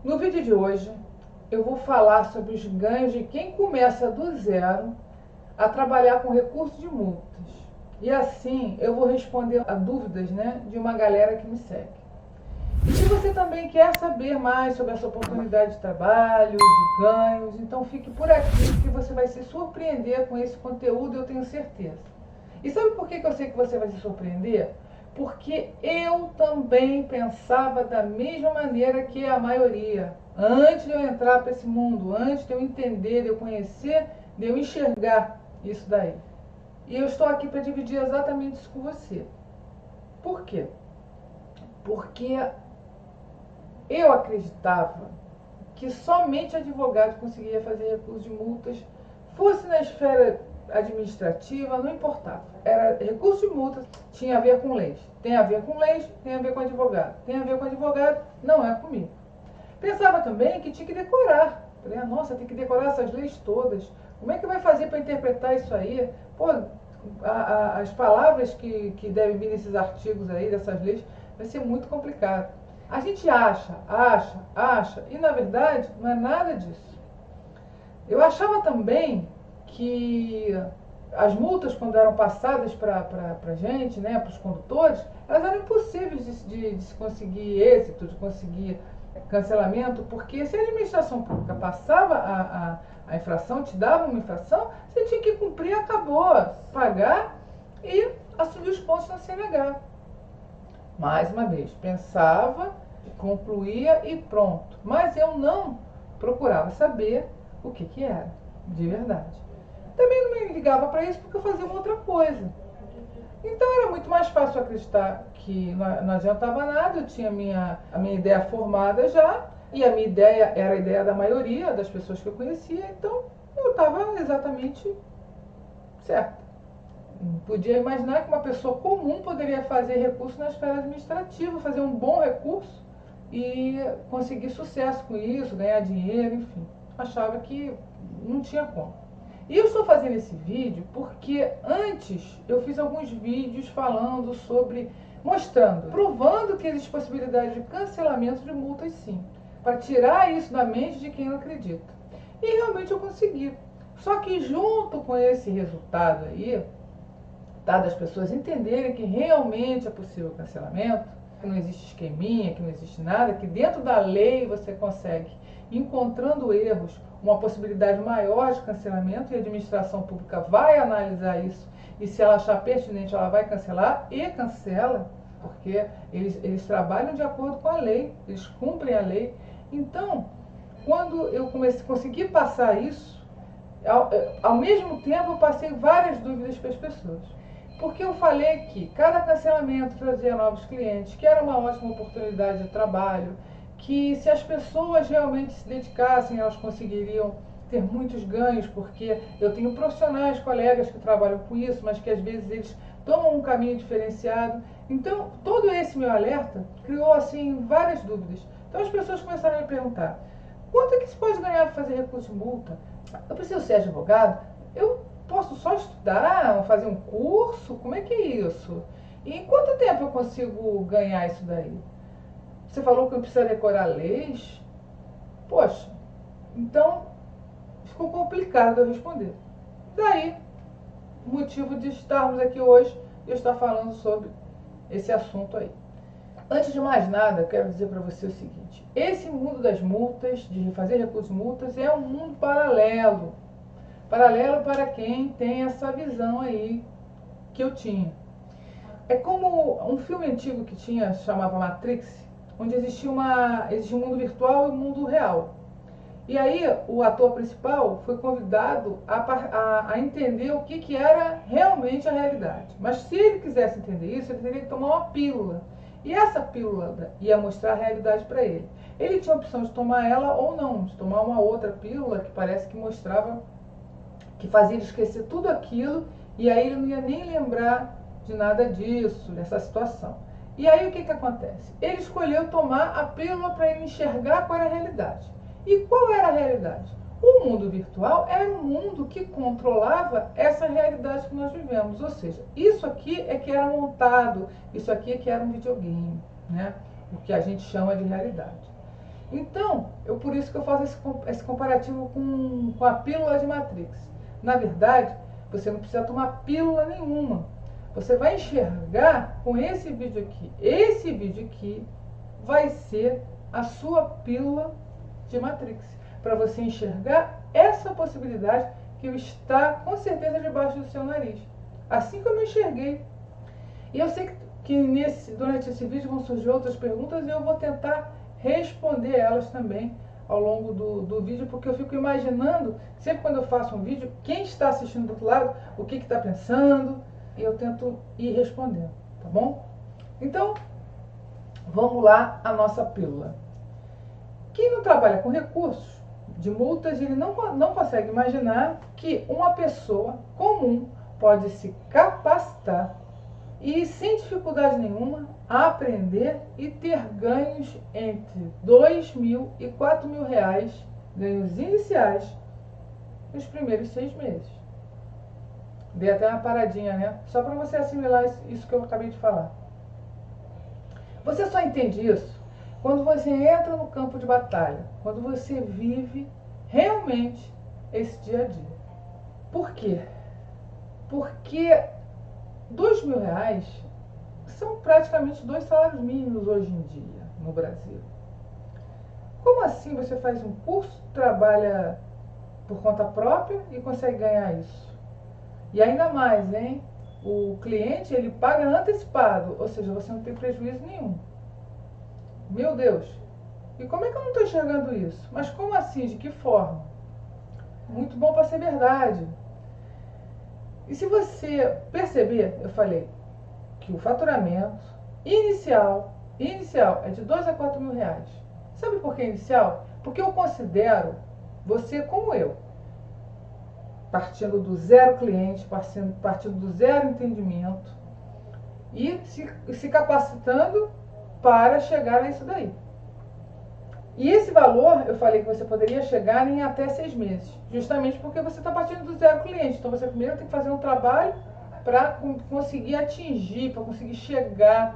No vídeo de hoje, eu vou falar sobre os ganhos de quem começa do zero a trabalhar com recurso de multas. E assim, eu vou responder a dúvidas, de uma galera que me segue. E se você também quer saber mais sobre essa oportunidade de trabalho, de ganhos, então fique por aqui que você vai se surpreender com esse conteúdo, eu tenho certeza. E sabe por que eu sei que você vai se surpreender? Porque eu também pensava da mesma maneira que a maioria. Antes de eu entrar para esse mundo, antes de eu entender, de eu conhecer, de eu enxergar isso daí. E eu estou aqui para dividir exatamente isso com você. Por quê? Porque eu acreditava que somente advogado conseguia fazer recurso de multas, fosse na esfera administrativa, não importava. Era recurso de multas, tinha a ver com leis. Tem a ver com leis, tem a ver com advogado. Tem a ver com advogado, não é comigo. Pensava também que tinha que decorar. Falei, nossa, tem que decorar essas leis todas. Como é que vai fazer para interpretar isso aí? Pô, as palavras que devem vir nesses artigos aí, dessas leis, vai ser muito complicado. A gente acha, e na verdade não é nada disso. Eu achava também que as multas, quando eram passadas para a gente, para os condutores, elas eram impossíveis de se conseguir êxito, de conseguir cancelamento, porque se a administração pública passava a infração, te dava uma infração, você tinha que cumprir, acabou, pagar e assumir os pontos na CNH. Mais uma vez, pensava, concluía e pronto. Mas eu não procurava saber o que era, de verdade. Também não me ligava para isso porque eu fazia uma outra coisa. Então era muito mais fácil acreditar que não adiantava nada, eu tinha a minha ideia formada já, e a minha ideia era a ideia da maioria das pessoas que eu conhecia, então eu estava exatamente certa. Podia imaginar que uma pessoa comum poderia fazer recurso na esfera administrativa, fazer um bom recurso e conseguir sucesso com isso, ganhar dinheiro, enfim. Achava que não tinha como. E eu estou fazendo esse vídeo porque antes eu fiz alguns vídeos falando sobre, mostrando, provando que existe possibilidade de cancelamento de multas sim, para tirar isso da mente de quem não acredita. E realmente eu consegui. Só que junto com esse resultado aí, das pessoas entenderem que realmente é possível cancelamento, que não existe esqueminha, que não existe nada, que dentro da lei você consegue, encontrando erros, uma possibilidade maior de cancelamento, e a administração pública vai analisar isso, e se ela achar pertinente, ela vai cancelar e cancela, porque eles trabalham de acordo com a lei, eles cumprem a lei. Então, quando eu consegui passar isso, ao mesmo tempo eu passei várias dúvidas para as pessoas. Porque eu falei que cada cancelamento trazia novos clientes, que era uma ótima oportunidade de trabalho, que se as pessoas realmente se dedicassem, elas conseguiriam ter muitos ganhos, porque eu tenho profissionais, colegas que trabalham com isso, mas que às vezes eles tomam um caminho diferenciado. Então, todo esse meu alerta criou, assim, várias dúvidas. Então as pessoas começaram a me perguntar, quanto é que se pode ganhar para fazer recurso de multa? Eu preciso ser advogado? Eu posso só estudar, fazer um curso? Como é que é isso? E em quanto tempo eu consigo ganhar isso daí? Você falou que eu preciso decorar leis? Poxa, então ficou complicado eu responder. Daí, o motivo de estarmos aqui hoje e eu estar falando sobre esse assunto aí. Antes de mais nada, eu quero dizer para você o seguinte: esse mundo das multas, de fazer recurso de multas, é um mundo paralelo. Paralelo para quem tem essa visão aí que eu tinha. É como um filme antigo que tinha, chamava Matrix, onde existia um mundo virtual e um mundo real. E aí o ator principal foi convidado a entender o que era realmente a realidade. Mas se ele quisesse entender isso, ele teria que tomar uma pílula. E essa pílula ia mostrar a realidade para ele. Ele tinha a opção de tomar ela ou não, de tomar uma outra pílula que parece que mostrava, que fazia ele esquecer tudo aquilo, e aí ele não ia nem lembrar de nada disso, dessa situação. E aí o que acontece? Ele escolheu tomar a pílula para ele enxergar qual era a realidade. E qual era a realidade? O mundo virtual era um mundo que controlava essa realidade que nós vivemos. Ou seja, isso aqui é que era montado, isso aqui é que era um videogame, o que a gente chama de realidade. Então, por isso que eu faço esse comparativo com a pílula de Matrix. Na verdade, você não precisa tomar pílula nenhuma. Você vai enxergar com esse vídeo aqui. Esse vídeo aqui vai ser a sua pílula de Matrix. Para você enxergar essa possibilidade que está com certeza debaixo do seu nariz. Assim como eu enxerguei. E eu sei que durante esse vídeo vão surgir outras perguntas e eu vou tentar responder elas também ao longo do vídeo, porque eu fico imaginando, sempre quando eu faço um vídeo, quem está assistindo do outro lado, o que está pensando, e eu tento ir respondendo, tá bom? Então, vamos lá a nossa pílula. Quem não trabalha com recursos de multas, ele não consegue imaginar que uma pessoa comum pode se capacitar e, sem dificuldade nenhuma, aprender e ter ganhos entre R$2.000 e R$4.000, ganhos iniciais, nos primeiros 6 meses. Dei até uma paradinha, né? Só para você assimilar isso que eu acabei de falar. Você só entende isso quando você entra no campo de batalha, quando você vive realmente esse dia a dia. Por quê? Porque R$2.000 são praticamente 2 salários mínimos hoje em dia no Brasil. Como assim você faz um curso, trabalha por conta própria e consegue ganhar isso? E ainda mais, hein? O cliente, ele paga antecipado, ou seja, você não tem prejuízo nenhum. Meu Deus! E como é que eu não estou enxergando isso? Mas como assim? De que forma? Muito bom para ser verdade. E se você perceber, eu falei que o faturamento inicial é de R$2.000 a R$4.000. Sabe por que inicial? Porque eu considero você como eu, partindo do zero cliente, partindo do zero entendimento e se capacitando para chegar a isso daí. E esse valor, eu falei que você poderia chegar em até 6 meses, justamente porque você está partindo do zero cliente. Então você primeiro tem que fazer um trabalho para conseguir atingir, para conseguir chegar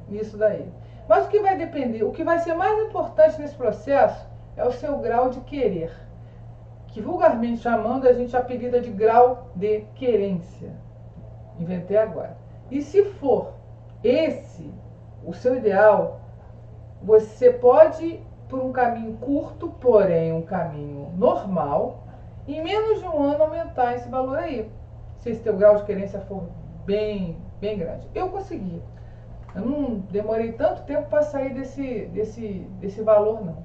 nisso daí. Mas o que vai depender, o que vai ser mais importante nesse processo é o seu grau de querer, que vulgarmente chamando a gente apelida de grau de querência. Inventei agora. E se for esse o seu ideal, você pode ir por um caminho curto, porém um caminho normal, em menos de um ano aumentar esse valor aí, se esse teu grau de querência for bem grande. Eu consegui. Eu não demorei tanto tempo para sair desse valor, não.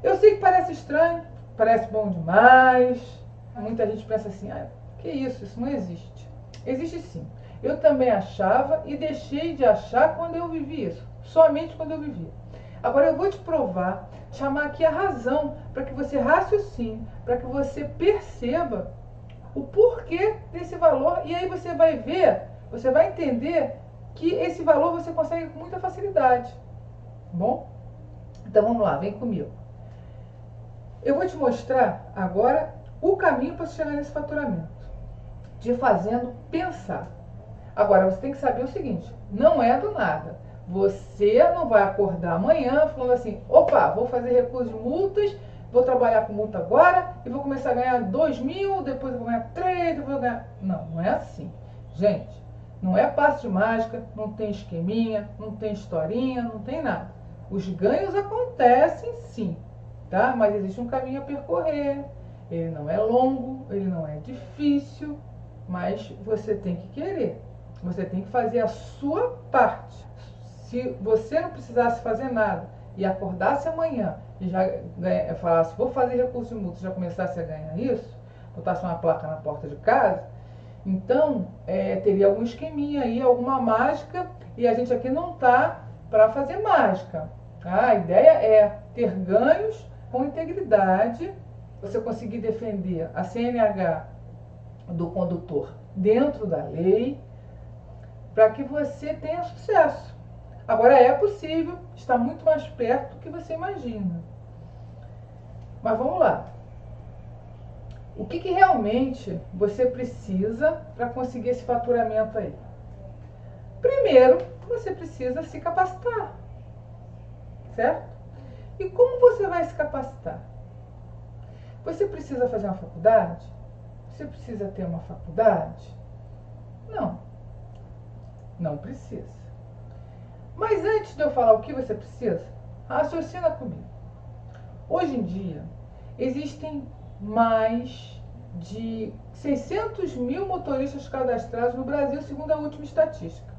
Eu sei que parece estranho, parece bom demais. Muita gente pensa assim, que isso não existe. Existe sim. Eu também achava e deixei de achar quando eu vivi isso. Somente quando eu vivi. Agora eu vou te provar, chamar aqui a razão para que você raciocine, para que você perceba o porquê desse valor. E aí você vai ver, você vai entender que esse valor você consegue com muita facilidade. Bom? Então vamos lá, vem comigo. Eu vou te mostrar agora o caminho para chegar nesse faturamento. Te fazendo pensar. Agora, você tem que saber o seguinte, não é do nada. Você não vai acordar amanhã falando assim, opa, vou fazer recurso de multas, vou trabalhar com multa agora e vou começar a ganhar 2.000, depois eu vou ganhar 3, depois eu vou ganhar... Não é assim. Gente, não é passe de mágica, não tem esqueminha, não tem historinha, não tem nada. Os ganhos acontecem sim, tá? Mas existe um caminho a percorrer. Ele não é longo, ele não é difícil, mas você tem que querer. Você tem que fazer a sua parte. Se você não precisasse fazer nada e acordasse amanhã e já falasse, vou fazer recurso de multa, já começasse a ganhar isso, botasse uma placa na porta de casa, então teria algum esqueminha aí, alguma mágica, e a gente aqui não está para fazer mágica. Tá? A ideia é ter ganhos com integridade, você conseguir defender a CNH do condutor dentro da lei, para que você tenha sucesso. Agora é possível, está muito mais perto do que você imagina. Mas vamos lá. O que realmente você precisa para conseguir esse faturamento aí? Primeiro, você precisa se capacitar, certo? E como você vai se capacitar? Você precisa fazer uma faculdade? Você precisa ter uma faculdade? Não, não precisa. Mas antes de eu falar o que você precisa, raciocina comigo. Hoje em dia, existem mais de 600 mil motoristas cadastrados no Brasil, segundo a última estatística.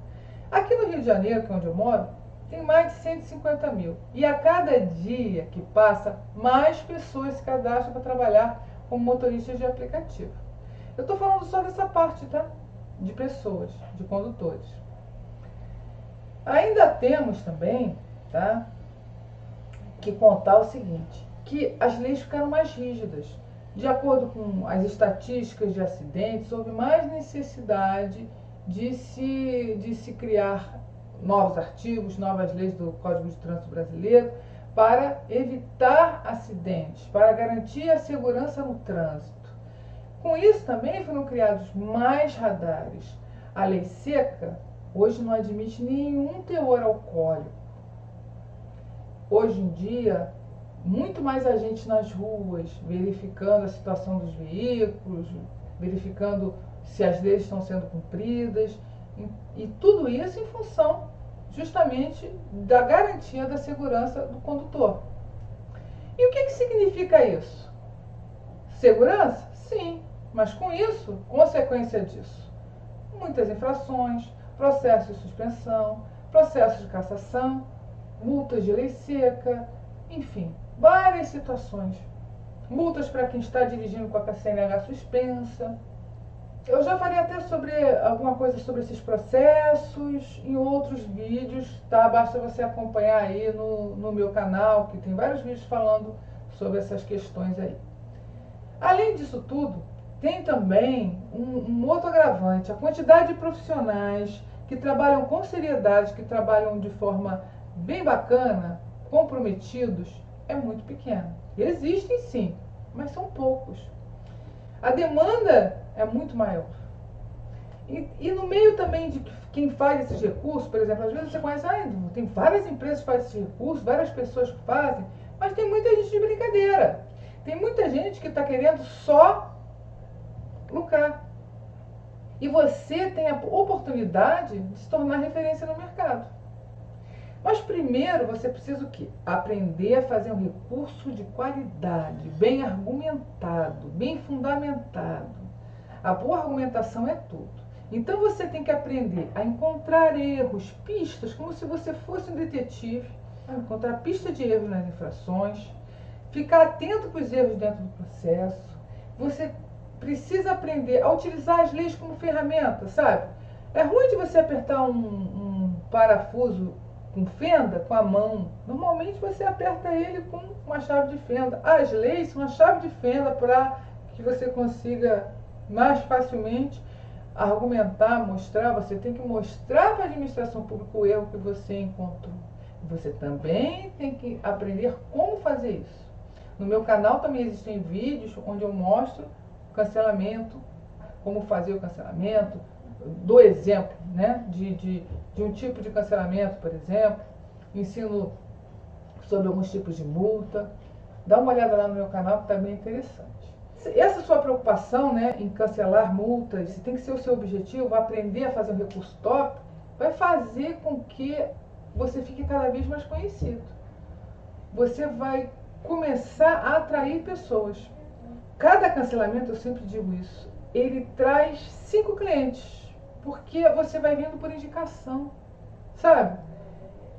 Aqui no Rio de Janeiro, que é onde eu moro, tem mais de 150 mil. E a cada dia que passa, mais pessoas se cadastram para trabalhar como motoristas de aplicativo. Eu estou falando só dessa parte, tá? De pessoas, de condutores. Ainda temos também, tá, que contar o seguinte, que as leis ficaram mais rígidas. De acordo com as estatísticas de acidentes, houve mais necessidade de se criar novos artigos, novas leis do Código de Trânsito Brasileiro para evitar acidentes, para garantir a segurança no trânsito. Com isso também foram criados mais radares. A lei seca hoje não admite nenhum teor alcoólico. Hoje em dia, muito mais agentes nas ruas, verificando a situação dos veículos, verificando se as leis estão sendo cumpridas, e tudo isso em função justamente da garantia da segurança do condutor. E o que significa isso? Segurança? Sim, mas com isso, consequência disso, muitas infrações, processos de suspensão, processos de cassação, multas de lei seca, enfim, várias situações. Multas para quem está dirigindo com a CNH suspensa. Eu já falei até sobre alguma coisa sobre esses processos em outros vídeos, tá? Basta você acompanhar aí no meu canal, que tem vários vídeos falando sobre essas questões aí. Além disso tudo, tem também um outro agravante. A quantidade de profissionais que trabalham com seriedade, que trabalham de forma bem bacana, comprometidos, é muito pequena. Existem sim, mas são poucos. A demanda é muito maior. E no meio também de quem faz esses recursos, por exemplo, às vezes você conhece, tem várias empresas que fazem esses recursos, várias pessoas que fazem, mas tem muita gente de brincadeira. Tem muita gente que está querendo só lucrar. E você tem a oportunidade de se tornar referência no mercado. Mas primeiro você precisa o quê? Aprender a fazer um recurso de qualidade, bem argumentado, bem fundamentado. A boa argumentação é tudo. Então você tem que aprender a encontrar erros, pistas, como se você fosse um detetive, encontrar pista de erros nas infrações, ficar atento para os erros dentro do processo. Você precisa aprender a utilizar as leis como ferramenta, sabe? É ruim de você apertar um parafuso com fenda com a mão. Normalmente você aperta ele com uma chave de fenda. As leis são uma chave de fenda para que você consiga mais facilmente argumentar, mostrar. Você tem que mostrar para a administração pública o erro que você encontrou. Você também tem que aprender como fazer isso. No meu canal também existem vídeos onde eu mostro o cancelamento, como fazer o cancelamento, dou exemplo, né, de um tipo de cancelamento, por exemplo, ensino sobre alguns tipos de multa. Dá uma olhada lá no meu canal que está bem interessante. Essa sua preocupação, né, em cancelar multas, se tem que ser o seu objetivo, aprender a fazer um recurso top, vai fazer com que você fique cada vez mais conhecido. Você vai começar a atrair pessoas. Cada cancelamento, eu sempre digo isso, ele traz 5 clientes, porque você vai vendo por indicação, sabe?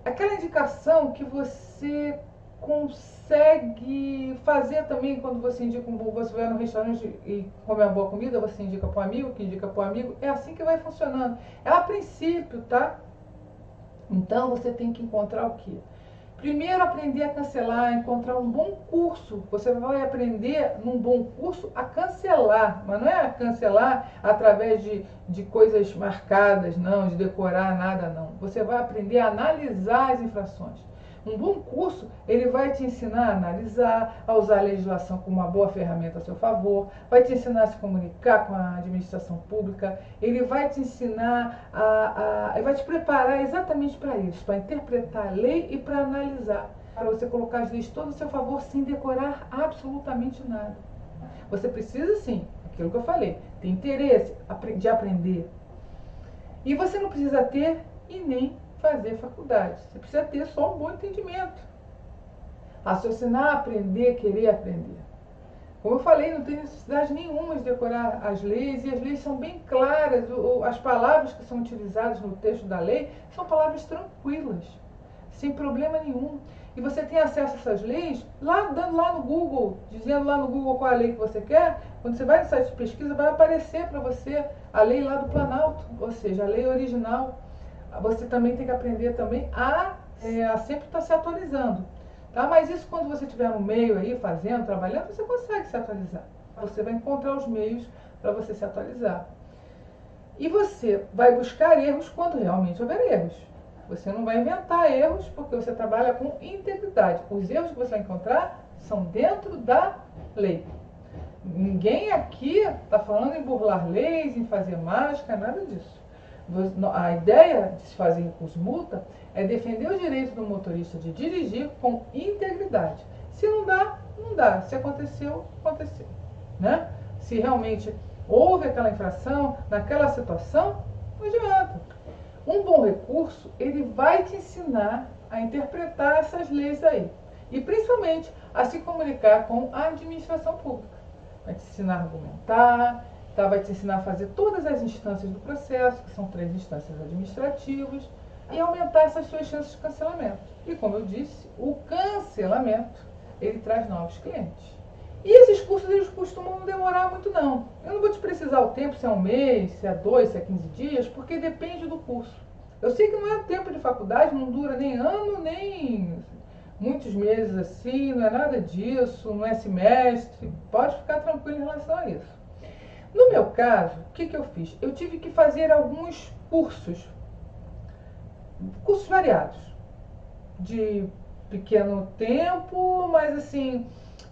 Aquela indicação que você consegue fazer também quando você indica você vai no restaurante e come uma boa comida, você indica para um amigo, que indica para um amigo, é assim que vai funcionando. É a princípio, tá? Então você tem que encontrar o quê? Primeiro aprender a cancelar, encontrar um bom curso. Você vai aprender num bom curso a cancelar, mas não é a cancelar através de coisas marcadas, não, de decorar nada, não. Você vai aprender a analisar as infrações. Um bom curso, ele vai te ensinar a analisar, a usar a legislação como uma boa ferramenta a seu favor, vai te ensinar a se comunicar com a administração pública, ele vai te ensinar ele vai te preparar exatamente para isso, para interpretar a lei e para analisar. para você colocar as leis todas a seu favor sem decorar absolutamente nada. Você precisa sim, aquilo que eu falei, ter interesse de aprender. E você não precisa ter e nem fazer faculdade. Você precisa ter só um bom entendimento. Raciocinar, aprender, querer aprender. Como eu falei, não tem necessidade nenhuma de decorar as leis, e as leis são bem claras. As palavras que são utilizadas no texto da lei são palavras tranquilas, sem problema nenhum. E você tem acesso a essas leis dando lá no Google, dizendo lá no Google qual é a lei que você quer. Quando você vai no site de pesquisa, vai aparecer para você a lei lá do Planalto, ou seja, a lei original. Você também tem que aprender também a sempre estar se atualizando. Tá? Mas isso quando você estiver no meio aí, fazendo, trabalhando, você consegue se atualizar. Você vai encontrar os meios para você se atualizar. E você vai buscar erros quando realmente houver erros. Você não vai inventar erros porque você trabalha com integridade. Os erros que você vai encontrar são dentro da lei. Ninguém aqui está falando em burlar leis, em fazer mágica, nada disso. A ideia de se fazer recurso multa é defender o direito do motorista de dirigir com integridade. Se não dá, não dá. Se aconteceu, aconteceu. Né? Se realmente houve aquela infração, naquela situação, não adianta. Um bom recurso, ele vai te ensinar a interpretar essas leis aí. E principalmente a se comunicar com a administração pública. Vai te ensinar a argumentar, vai te ensinar a fazer todas as instâncias do processo, que são 3 instâncias administrativas, e aumentar essas suas chances de cancelamento. E como eu disse, o cancelamento, ele traz novos clientes. E esses cursos, eles costumam não demorar muito não. Eu não vou te precisar o tempo, se é um mês, se é 2, se é 15 dias, porque depende do curso. Eu sei que não é tempo de faculdade, não dura nem ano, nem muitos meses assim, não é nada disso, não é semestre. Pode ficar tranquilo em relação a isso. No meu caso, o que eu fiz? Eu tive que fazer alguns cursos variados, de pequeno tempo, mas assim,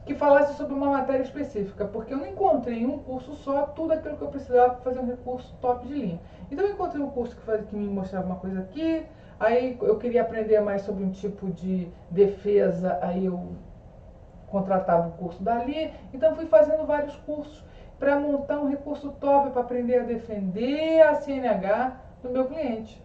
que falasse sobre uma matéria específica, porque eu não encontrei em um curso só tudo aquilo que eu precisava para fazer um recurso top de linha. Então eu encontrei um curso que me mostrava uma coisa aqui, aí eu queria aprender mais sobre um tipo de defesa, aí eu contratava o curso dali, então fui fazendo vários cursos para montar um recurso top para aprender a defender a CNH do meu cliente.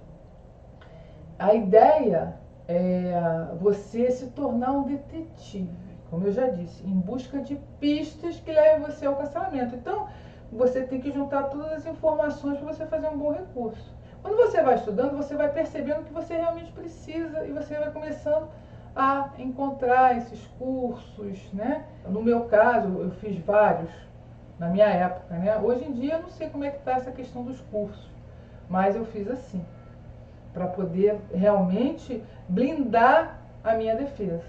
A ideia é você se tornar um detetive, como eu já disse, em busca de pistas que levem você ao cancelamento. Então, você tem que juntar todas as informações para você fazer um bom recurso. Quando você vai estudando, você vai percebendo o que você realmente precisa e você vai começando a encontrar esses cursos, né? No meu caso, eu fiz vários na minha época, né? Hoje em dia eu não sei como é que está essa questão dos cursos, mas eu fiz assim, para poder realmente blindar a minha defesa,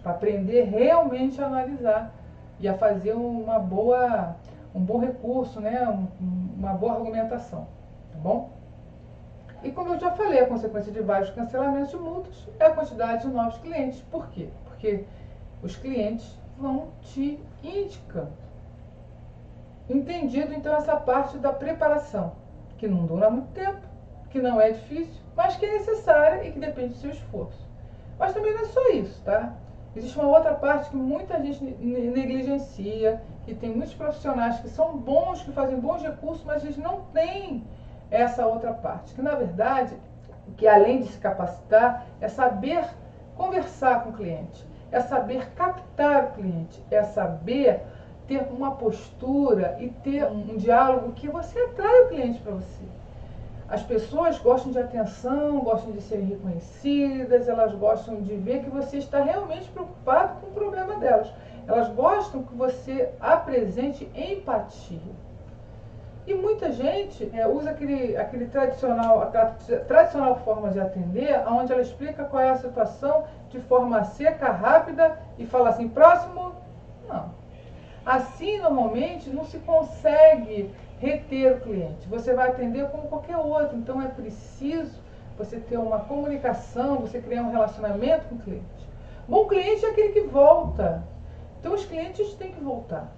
para aprender realmente a analisar e a fazer um bom recurso, né? Uma boa argumentação, tá bom? E como eu já falei, a consequência de vários cancelamentos de multas é a quantidade de novos clientes. Por quê? Porque os clientes vão te indicando. Entendido, então, essa parte da preparação, que não dura muito tempo, que não é difícil, mas que é necessária e que depende do seu esforço. Mas também não é só isso, tá? Existe uma outra parte que muita gente negligencia, que tem muitos profissionais que são bons, que fazem bons recursos, mas eles não têm essa outra parte, que na verdade, que além de se capacitar, é saber conversar com o cliente, é saber captar o cliente, é saber ter uma postura e ter um diálogo que você atrai o cliente para você. As pessoas gostam de atenção, gostam de serem reconhecidas, elas gostam de ver que você está realmente preocupado com o problema delas. Elas gostam que você apresente empatia. E muita gente usa aquela tradicional forma de atender, onde ela explica qual é a situação de forma seca, rápida e fala assim, próximo, não. Assim, normalmente, não se consegue reter o cliente. Você vai atender como qualquer outro. Então, é preciso você ter uma comunicação, você criar um relacionamento com o cliente. Bom cliente é aquele que volta. Então, os clientes têm que voltar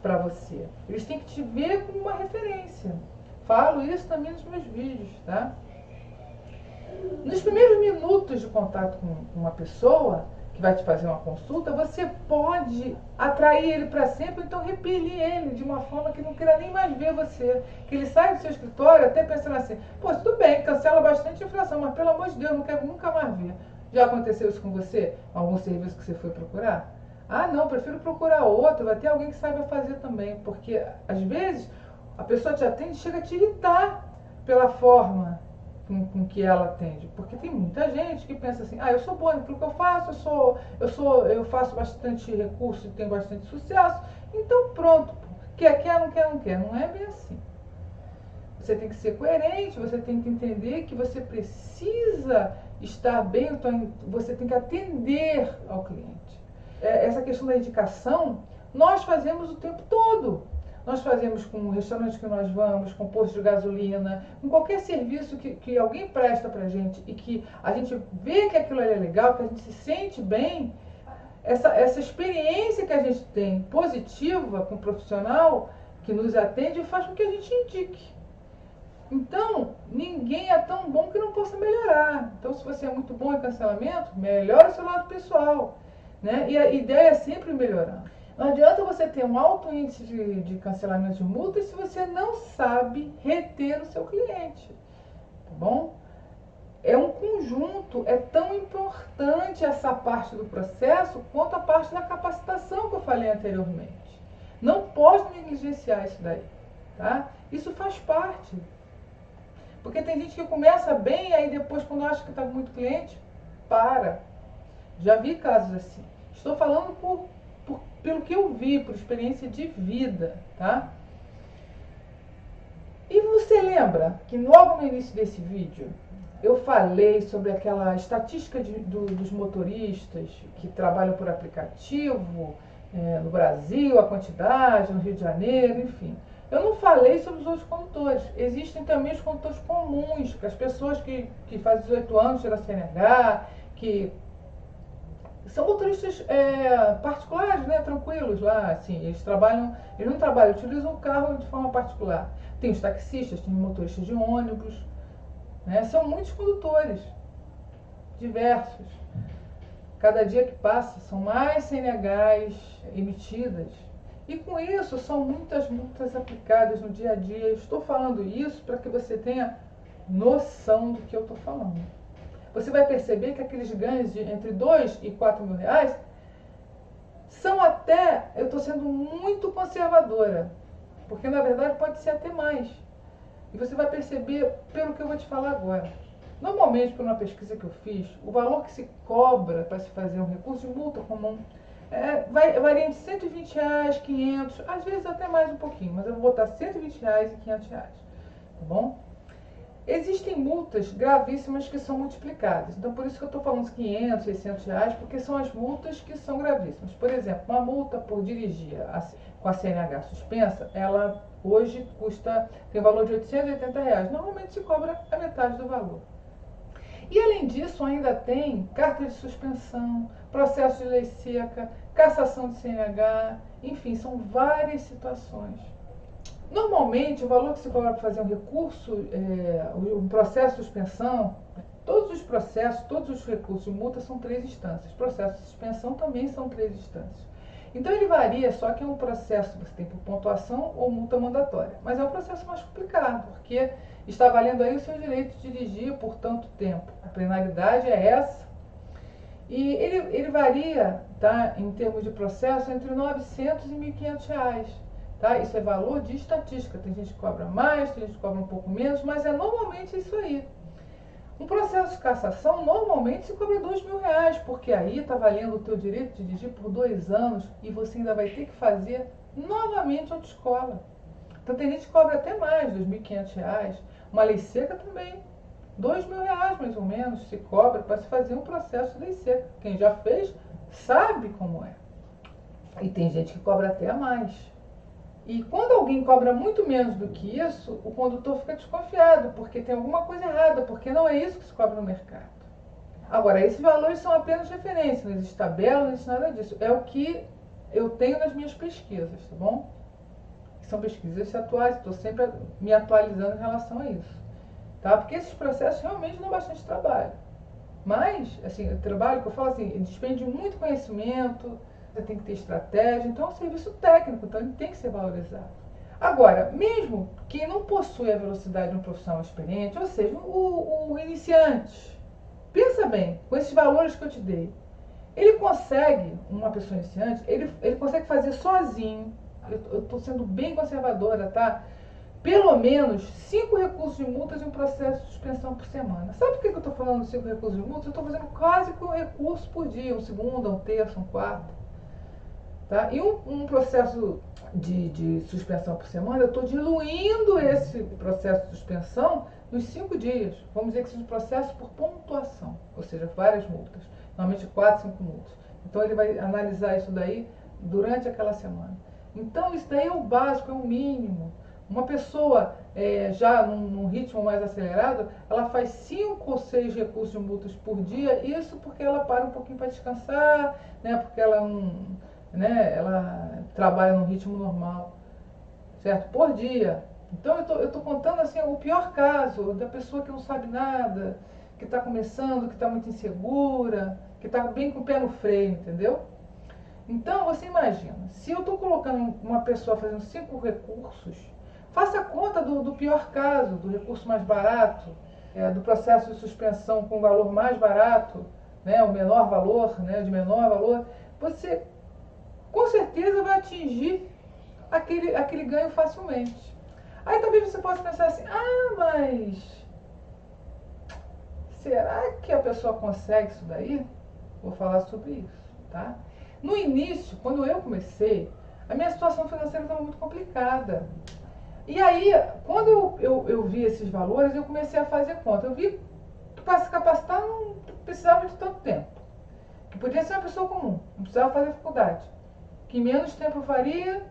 para você. Eles têm que te ver como uma referência. Falo isso também nos meus vídeos, tá? Nos primeiros minutos de contato com uma pessoa, que vai te fazer uma consulta, você pode atrair ele para sempre, então repelir ele de uma forma que não queira nem mais ver você. Que ele sai do seu escritório até pensando assim, pô, tudo bem, cancela bastante a inflação, mas pelo amor de Deus, não quero nunca mais ver. Já aconteceu isso com você? Algum serviço que você foi procurar? Ah, não, prefiro procurar outro, vai ter alguém que saiba fazer também, porque às vezes a pessoa te atende e chega a te irritar pela forma com que ela atende. Porque tem muita gente que pensa assim, ah, eu sou boa naquilo que eu faço, eu faço bastante recurso e tenho bastante sucesso, então pronto, quer, não quer, não quer. Não é bem assim. Você tem que ser coerente, você tem que entender que você precisa estar bem, então você tem que atender ao cliente. Essa questão da indicação, nós fazemos o tempo todo. Nós fazemos com o restaurante que nós vamos, com o posto de gasolina, com qualquer serviço que alguém presta pra gente e que a gente vê que aquilo ali é legal, que a gente se sente bem, essa experiência que a gente tem positiva com o profissional que nos atende faz com que a gente indique. Então, ninguém é tão bom que não possa melhorar. Então, se você é muito bom em cancelamento, melhore o seu lado pessoal, né? E a ideia é sempre melhorar. Não adianta você ter um alto índice de cancelamento de multas se você não sabe reter o seu cliente, tá bom? É um conjunto, é tão importante essa parte do processo quanto a parte da capacitação que eu falei anteriormente. Não pode negligenciar isso daí, tá? Isso faz parte. Porque tem gente que começa bem, aí depois, quando acha que está com muito cliente, para. Já vi casos assim. Estou falando pelo que eu vi, por experiência de vida, tá? E você lembra que logo no início desse vídeo eu falei sobre aquela estatística dos motoristas que trabalham por aplicativo no Brasil, a quantidade, no Rio de Janeiro, enfim. Eu não falei sobre os outros condutores. Existem também os condutores comuns, que as pessoas que fazem 18 anos, tiram a CNH, que são motoristas particulares, né, tranquilos lá, assim, eles não trabalham, utilizam o carro de forma particular. Tem os taxistas, tem motoristas de ônibus, né, são muitos condutores, diversos. Cada dia que passa, são mais CNHs emitidas. E com isso, são muitas multas aplicadas no dia a dia. Eu estou falando isso para que você tenha noção do que eu estou falando. Você vai perceber que aqueles ganhos de entre 2 e 4 mil reais são até, eu estou sendo muito conservadora, porque na verdade pode ser até mais. E você vai perceber pelo que eu vou te falar agora. Normalmente, por uma pesquisa que eu fiz, o valor que se cobra para se fazer um recurso de multa comum varia de R$120, 500, às vezes até mais um pouquinho, mas eu vou botar R$120 e R$500, tá bom? Existem multas gravíssimas que são multiplicadas, então por isso que eu estou falando R$500, R$600, porque são as multas que são gravíssimas. Por exemplo, uma multa por dirigir com a CNH suspensa, ela hoje tem valor de R$880, normalmente se cobra a metade do valor. E além disso, ainda tem carta de suspensão, processo de lei seca, cassação de CNH, enfim, são várias situações. Normalmente, o valor que se cobra para fazer um recurso, um processo de suspensão, todos os processos, todos os recursos de multa são 3 instâncias. Processo de suspensão também são 3 instâncias. Então ele varia, só que é um processo, você tem por pontuação ou multa mandatória. Mas é um processo mais complicado, porque está valendo aí o seu direito de dirigir por tanto tempo. A penalidade é essa. E ele varia, tá, em termos de processo, entre R$900 e R$1.500. Tá? Isso é valor de estatística. Tem gente que cobra mais, tem gente que cobra um pouco menos, mas é normalmente isso aí. Um processo de cassação normalmente se cobra R$2.000, porque aí está valendo o teu direito de dirigir por 2 anos e você ainda vai ter que fazer novamente autoescola. Então tem gente que cobra até mais, R$2.500. Uma lei seca também, R$2.000 mais ou menos se cobra para se fazer um processo de lei seca. Quem já fez sabe como é. E tem gente que cobra até mais. E quando alguém cobra muito menos do que isso, o condutor fica desconfiado, porque tem alguma coisa errada, porque não é isso que se cobra no mercado. Agora, esses valores são apenas referência, não existe tabela, não existe nada disso. É o que eu tenho nas minhas pesquisas, tá bom? São pesquisas atuais, estou sempre me atualizando em relação a isso. Tá? Porque esses processos realmente dão bastante trabalho. Mas, assim, o trabalho que eu falo assim, ele despende muito conhecimento, você tem que ter estratégia, então é um serviço técnico, então ele tem que ser valorizado. Agora, mesmo quem não possui a velocidade de um profissional experiente, ou seja, o iniciante, pensa bem, com esses valores que eu te dei, ele consegue, uma pessoa iniciante, ele consegue fazer sozinho, eu estou sendo bem conservadora, tá? Pelo menos 5 recursos de multas e um processo de suspensão por semana. Sabe por que eu estou falando de 5 recursos de multas? Eu estou fazendo quase que um recurso por dia, um segundo, um terço, um quarto. Tá? E um processo de suspensão por semana, eu estou diluindo esse processo de suspensão nos 5 dias. Vamos dizer que seja um processo por pontuação, ou seja, várias multas. Normalmente 4, 5 multas. Então ele vai analisar isso daí durante aquela semana. Então isso daí é o básico, é o mínimo. Uma pessoa já num ritmo mais acelerado, ela faz 5 ou 6 recursos de multas por dia, isso porque ela para um pouquinho para descansar, né? Porque ela não, né? Ela trabalha num ritmo normal, certo? Por dia. Então eu tô contando assim o pior caso da pessoa que não sabe nada, que está começando, que está muito insegura, que está bem com o pé no freio, entendeu? Então você imagina, se eu estou colocando uma pessoa fazendo 5 recursos, faça a conta do pior caso, do recurso mais barato, do processo de suspensão com valor mais barato, né, o menor valor, né, de menor valor, você com certeza vai atingir aquele ganho facilmente. Aí talvez você possa pensar assim, mas será que a pessoa consegue isso daí? Vou falar sobre isso, tá? No início, quando eu comecei, a minha situação financeira estava muito complicada. E aí, quando eu vi esses valores, eu comecei a fazer conta. Eu vi que para se capacitar não precisava de tanto tempo. Que podia ser uma pessoa comum, não precisava fazer faculdade. Que menos tempo eu faria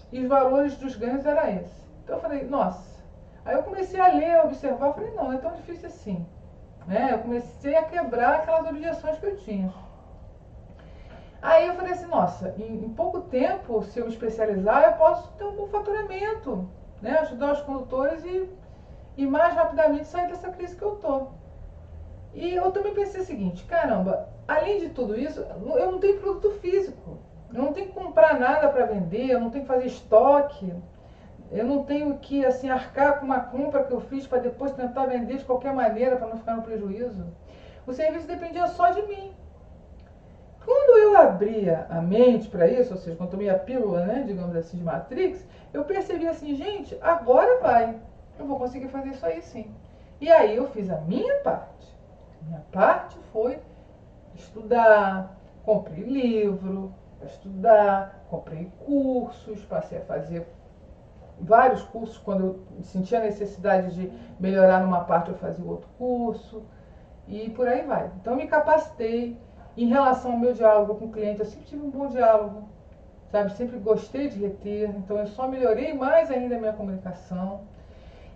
e os valores dos ganhos era esse. Então eu falei, nossa. Aí eu comecei a ler, a observar, eu falei, não é tão difícil assim. Né? Eu comecei a quebrar aquelas objeções que eu tinha. Aí eu falei assim, nossa, em pouco tempo, se eu me especializar, eu posso ter um bom faturamento, né? Ajudar os condutores e mais rapidamente sair dessa crise que eu tô. E eu também pensei o seguinte, caramba, além de tudo isso, eu não tenho produto físico. Eu não tenho que comprar nada para vender, eu não tenho que fazer estoque, eu não tenho que assim, arcar com uma compra que eu fiz para depois tentar vender de qualquer maneira para não ficar no prejuízo. O serviço dependia só de mim. Quando eu abria a mente para isso, ou seja, quando tomei a pílula, né, digamos assim, de Matrix, eu percebi assim, gente, agora vai. Eu vou conseguir fazer isso aí sim. E aí eu fiz a minha parte. Minha parte foi estudar, comprei livro, estudar, comprei cursos, passei a fazer vários cursos. Quando eu sentia a necessidade de melhorar numa parte, eu fazia outro curso. E por aí vai. Então eu me capacitei. Em relação ao meu diálogo com o cliente, eu sempre tive um bom diálogo, sabe? Sempre gostei de reter, então eu só melhorei mais ainda a minha comunicação.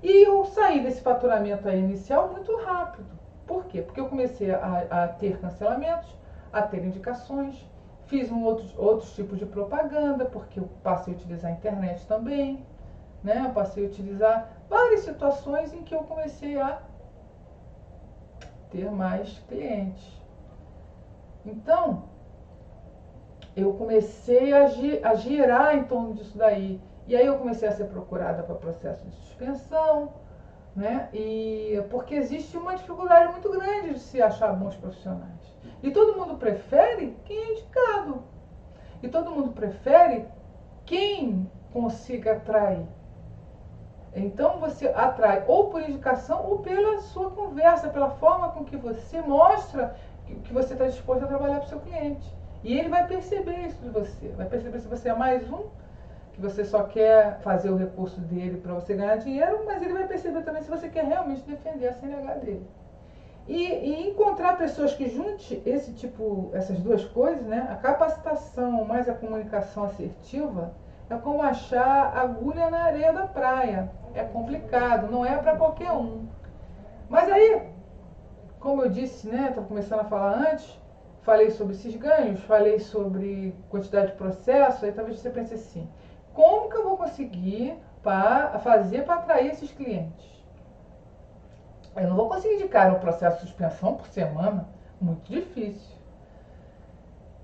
E eu saí desse faturamento aí inicial muito rápido. Por quê? Porque eu comecei a ter cancelamentos, a ter indicações, fiz outros tipos de propaganda, porque eu passei a utilizar a internet também, né? Eu passei a utilizar várias situações em que eu comecei a ter mais clientes. Então, eu comecei a girar em torno disso daí. E aí eu comecei a ser procurada para processo de suspensão, né? E porque existe uma dificuldade muito grande de se achar bons profissionais. E todo mundo prefere quem é indicado. E todo mundo prefere quem consiga atrair. Então você atrai ou por indicação ou pela sua conversa, pela forma com que você mostra que você está disposto a trabalhar para o seu cliente. E ele vai perceber isso de você. Vai perceber se você é mais um, que você só quer fazer o recurso dele para você ganhar dinheiro, mas ele vai perceber também se você quer realmente defender a CNH dele. E encontrar pessoas que junte essas duas coisas, né? A capacitação mais a comunicação assertiva, é como achar agulha na areia da praia. É complicado, não é para qualquer um. Mas aí, como eu disse, né, estava começando a falar antes, falei sobre esses ganhos, falei sobre quantidade de processo, aí talvez você pense assim, como que eu vou conseguir fazer para atrair esses clientes? Eu não vou conseguir indicar um processo de suspensão por semana, Muito difícil.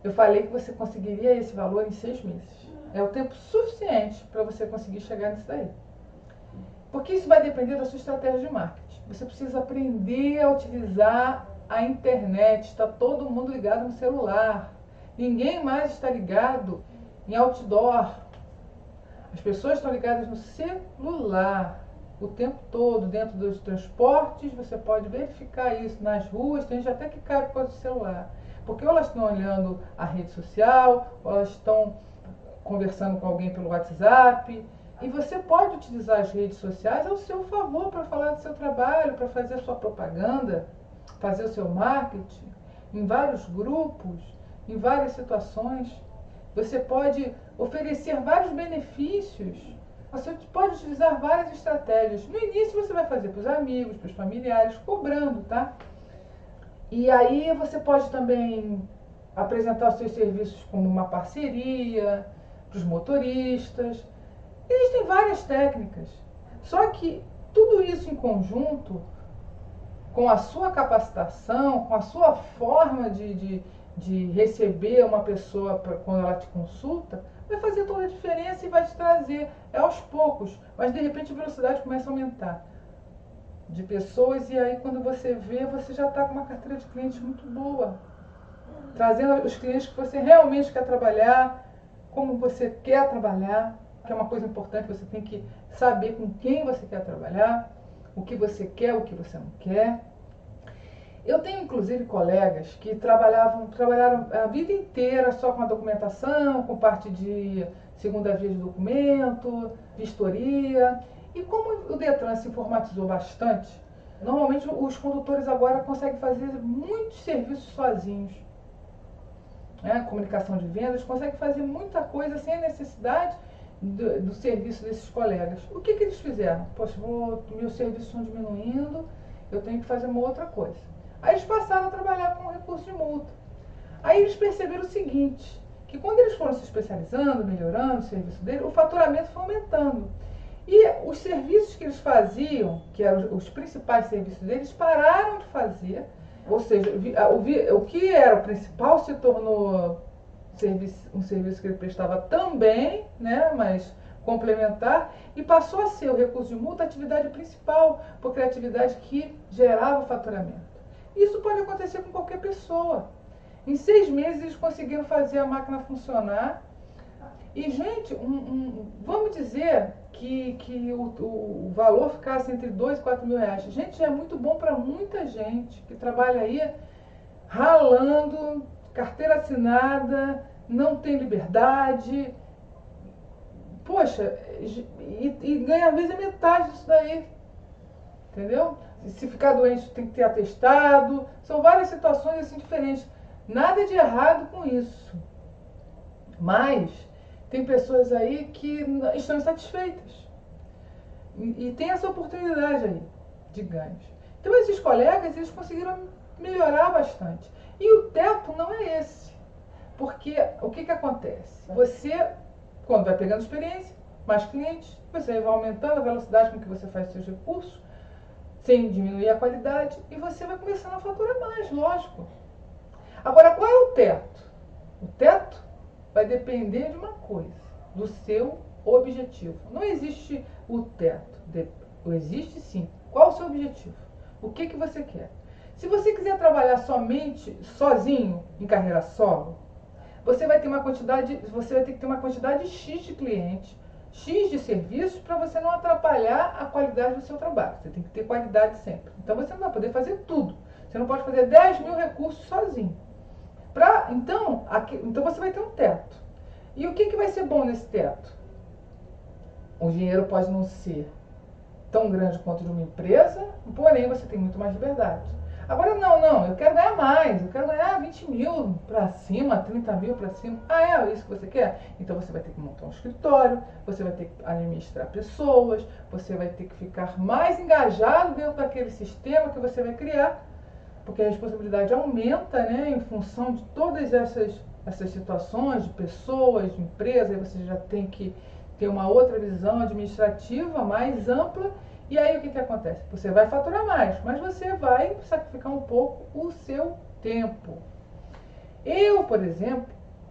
Eu falei que você conseguiria esse valor em 6 meses. É o tempo suficiente para você conseguir chegar nisso daí. Porque isso vai depender da sua estratégia de marketing. Você precisa aprender a utilizar a internet. Está todo mundo ligado no celular. Ninguém mais está ligado em outdoor. As pessoas estão ligadas no celular o tempo todo, dentro dos transportes. Você pode verificar isso nas ruas. Tem gente até que cai por causa do celular. Porque ou elas estão olhando a rede social, ou elas estão conversando com alguém pelo WhatsApp. E você pode utilizar as redes sociais ao seu favor para falar do seu trabalho, para fazer a sua propaganda, fazer o seu marketing em vários grupos, em várias situações. Você pode oferecer vários benefícios. Você pode utilizar várias estratégias. No início você vai fazer para os amigos, para os familiares, cobrando, tá? E aí você pode também apresentar os seus serviços como uma parceria para os motoristas. Existem várias técnicas. Só que tudo isso em conjunto, com a sua capacitação, com a sua forma de receber uma pessoa quando ela te consulta, vai fazer toda a diferença e vai te trazer. É aos poucos, mas de repente a velocidade começa a aumentar de pessoas, e aí quando você vê, você já está com uma carteira de clientes muito boa, trazendo os clientes que você realmente quer trabalhar, como você quer trabalhar, que é uma coisa importante. Você tem que saber com quem você quer trabalhar, o que você quer, o que você não quer. Eu tenho inclusive colegas que trabalharam a vida inteira só com a documentação, com parte de segunda via de documento, vistoria. E como o Detran se informatizou bastante, normalmente os condutores agora conseguem fazer muitos serviços sozinhos. Comunicação de vendas, conseguem fazer muita coisa sem a necessidade do serviço desses colegas. O que eles fizeram? Poxa, meus serviços estão diminuindo, eu tenho que fazer uma outra coisa. Aí eles passaram a trabalhar com recurso de multa. Aí eles perceberam o seguinte, que quando eles foram se especializando, melhorando o serviço deles, o faturamento foi aumentando. E os serviços que eles faziam, que eram os principais serviços deles, pararam de fazer. Ou seja, o que era o principal se tornou um serviço que ele prestava também, né, mas complementar, e passou a ser o recurso de multa a atividade principal, porque é a atividade que gerava o faturamento. Isso pode acontecer com qualquer pessoa. Em 6 meses eles conseguiram fazer a máquina funcionar. E, gente, vamos dizer que o valor ficasse entre 2 e 4 mil reais. Gente, é muito bom para muita gente que trabalha aí ralando, carteira assinada, não tem liberdade. Poxa, e ganha às vezes a metade disso daí. Entendeu? Se ficar doente tem que ter atestado. São várias situações assim diferentes. Nada de errado com isso. Mas tem pessoas aí que estão insatisfeitas. E tem essa oportunidade aí de ganhos. Então esses colegas, eles conseguiram melhorar bastante. E o teto não é esse. Porque o que acontece? Você, quando vai pegando experiência, mais clientes, você vai aumentando a velocidade com que você faz seus recursos, sem diminuir a qualidade, e você vai começando a faturar mais, lógico. Agora, qual é o teto? O teto vai depender de uma coisa, do seu objetivo. Não existe o teto, existe sim. Qual o seu objetivo? O que você quer? Se você quiser trabalhar somente, sozinho, em carreira solo, você vai ter que ter uma quantidade X de clientes, X de serviços, para você não atrapalhar a qualidade do seu trabalho. Você tem que ter qualidade sempre. Então você não vai poder fazer tudo. Você não pode fazer 10 mil recursos sozinho. Então você vai ter um teto. E o que vai ser bom nesse teto? O dinheiro pode não ser tão grande quanto de uma empresa, porém você tem muito mais liberdade. Agora não, eu quero ganhar mais, eu quero ganhar 20 mil para cima, 30 mil para cima. Ah, é isso que você quer? Então você vai ter que montar um escritório, você vai ter que administrar pessoas, você vai ter que ficar mais engajado dentro daquele sistema que você vai criar, porque a responsabilidade aumenta, né, em função de todas essas situações, de pessoas, de empresas. Aí você já tem que ter uma outra visão administrativa mais ampla. E aí o que acontece? Você vai faturar mais, mas você vai sacrificar um pouco o seu tempo. Eu, por exemplo,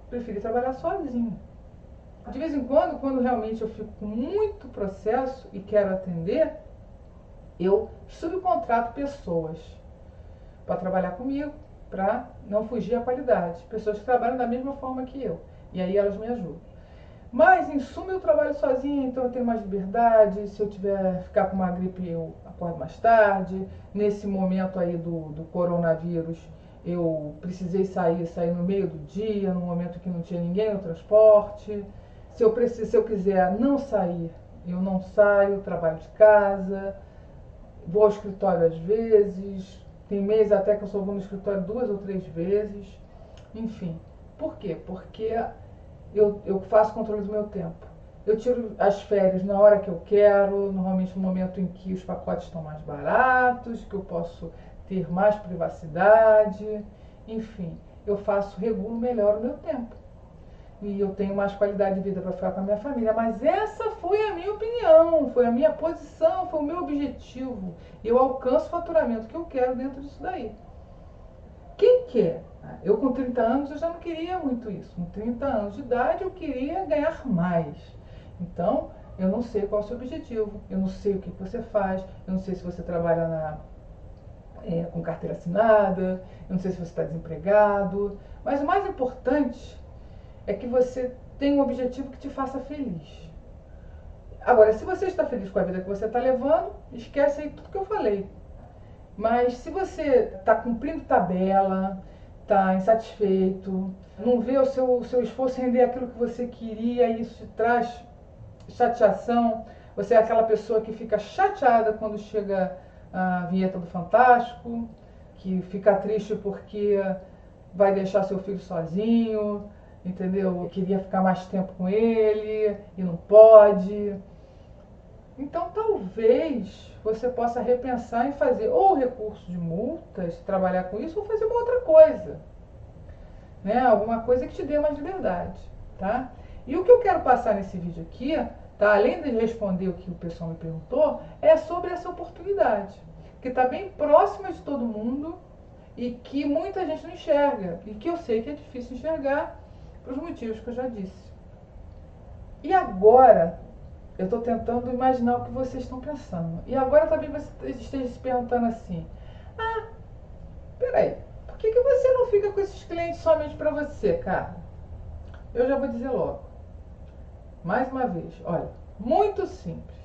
preferi trabalhar sozinha. De vez em quando realmente eu fico com muito processo e quero atender, eu subcontrato pessoas para trabalhar comigo, para não fugir à qualidade. Pessoas que trabalham da mesma forma que eu. E aí elas me ajudam. Mas, em suma, eu trabalho sozinha, então eu tenho mais liberdade. Se eu ficar com uma gripe, eu acordo mais tarde. Nesse momento aí do coronavírus, eu precisei sair no meio do dia, no momento que não tinha ninguém no transporte. Se eu quiser não sair, eu não saio, trabalho de casa, vou ao escritório às vezes. Tem mês até que eu só vou no escritório 2 ou 3 vezes. Enfim, por quê? Porque eu faço controle do meu tempo. Eu tiro as férias na hora que eu quero, normalmente no momento em que os pacotes estão mais baratos, que eu posso ter mais privacidade. Enfim, regulo melhor o meu tempo. E eu tenho mais qualidade de vida para ficar com a minha família. Mas essa foi a minha opinião, foi a minha posição, foi o meu objetivo. Eu alcanço o faturamento que eu quero dentro disso daí. Quem quer? Eu com 30 anos eu já não queria muito isso. Com 30 anos de idade eu queria ganhar mais. Então, eu não sei qual é o seu objetivo, eu não sei o que você faz, eu não sei se você trabalha com carteira assinada, eu não sei se você está desempregado. Mas o mais importante é que você tenha um objetivo que te faça feliz. Agora, se você está feliz com a vida que você está levando, esquece aí tudo que eu falei. Mas se você está cumprindo tabela, está insatisfeito, não vê o seu esforço render aquilo que você queria, e isso te traz chateação, você é aquela pessoa que fica chateada quando chega a vinheta do Fantástico, que fica triste porque vai deixar seu filho sozinho, entendeu? Queria ficar mais tempo com ele e não pode. Então, talvez você possa repensar em fazer ou recurso de multas, trabalhar com isso, ou fazer uma outra coisa. Né? Alguma coisa que te dê mais liberdade. Tá? E o que eu quero passar nesse vídeo aqui, tá? Além de responder o que o pessoal me perguntou, é sobre essa oportunidade, que está bem próxima de todo mundo e que muita gente não enxerga. E que eu sei que é difícil enxergar por os motivos que eu já disse. E agora, eu estou tentando imaginar o que vocês estão pensando. E agora talvez você esteja se perguntando assim: ah, peraí, por que você não fica com esses clientes somente para você, cara? Eu já vou dizer logo. Mais uma vez, olha, muito simples.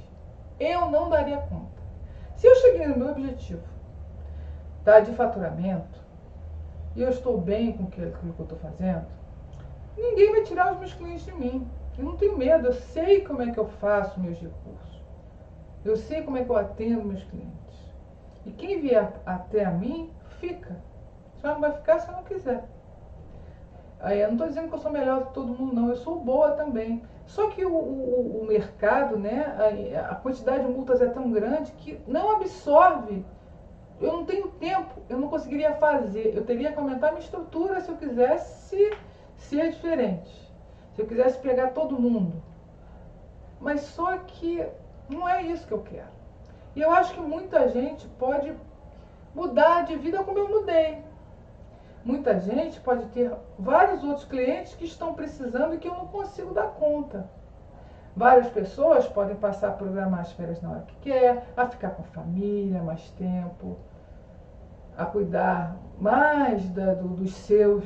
Eu não daria conta. Se eu cheguei no meu objetivo, tá, de faturamento, e eu estou bem com aquilo que eu estou fazendo, ninguém vai tirar os meus clientes de mim. Eu não tenho medo, eu sei como é que eu faço meus recursos. Eu sei como é que eu atendo meus clientes. E quem vier até a mim, fica. Só não vai ficar se eu não quiser. Aí, eu não estou dizendo que eu sou melhor do que todo mundo, não. Eu sou boa também. Só que o mercado, né, a quantidade de multas é tão grande que não absorve. Eu não tenho tempo, eu não conseguiria fazer. Eu teria que aumentar a minha estrutura se eu quisesse ser diferente. Se eu quisesse pegar todo mundo. Mas só que não é isso que eu quero. E eu acho que muita gente pode mudar de vida como eu mudei. Muita gente pode ter vários outros clientes que estão precisando e que eu não consigo dar conta. Várias pessoas podem passar a programar as férias na hora que quer, a ficar com a família mais tempo, a cuidar mais dos seus,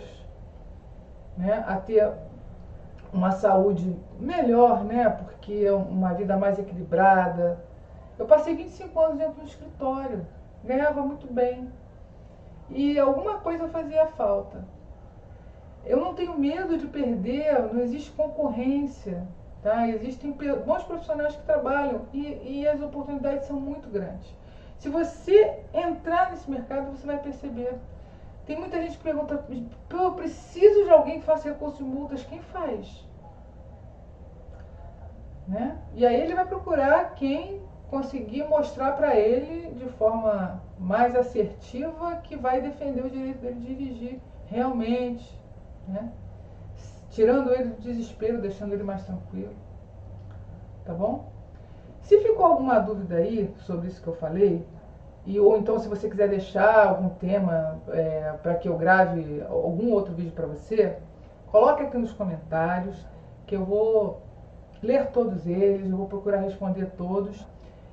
né? A ter uma saúde melhor, né? Porque é uma vida mais equilibrada. Eu passei 25 anos dentro do escritório, ganhava muito bem. E alguma coisa fazia falta. Eu não tenho medo de perder, não existe concorrência, tá? Existem bons profissionais que trabalham e as oportunidades são muito grandes. Se você entrar nesse mercado, você vai perceber. Tem muita gente que pergunta: eu preciso de alguém que faça recurso de multas, quem faz? Né? E aí ele vai procurar quem conseguir mostrar para ele de forma mais assertiva que vai defender o direito dele de dirigir realmente, né? Tirando ele do desespero, deixando ele mais tranquilo. Tá bom? Se ficou alguma dúvida aí sobre isso que eu falei, ou então, se você quiser deixar algum tema para que eu grave algum outro vídeo para você, coloque aqui nos comentários, que eu vou ler todos eles, eu vou procurar responder todos.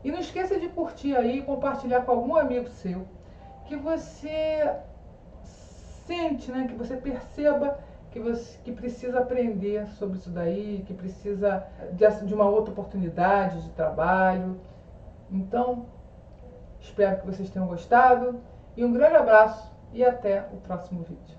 E não esqueça de curtir aí e compartilhar com algum amigo seu, que você sente, né, que você perceba que precisa aprender sobre isso daí, que precisa de uma outra oportunidade de trabalho. Então, espero que vocês tenham gostado e um grande abraço e até o próximo vídeo.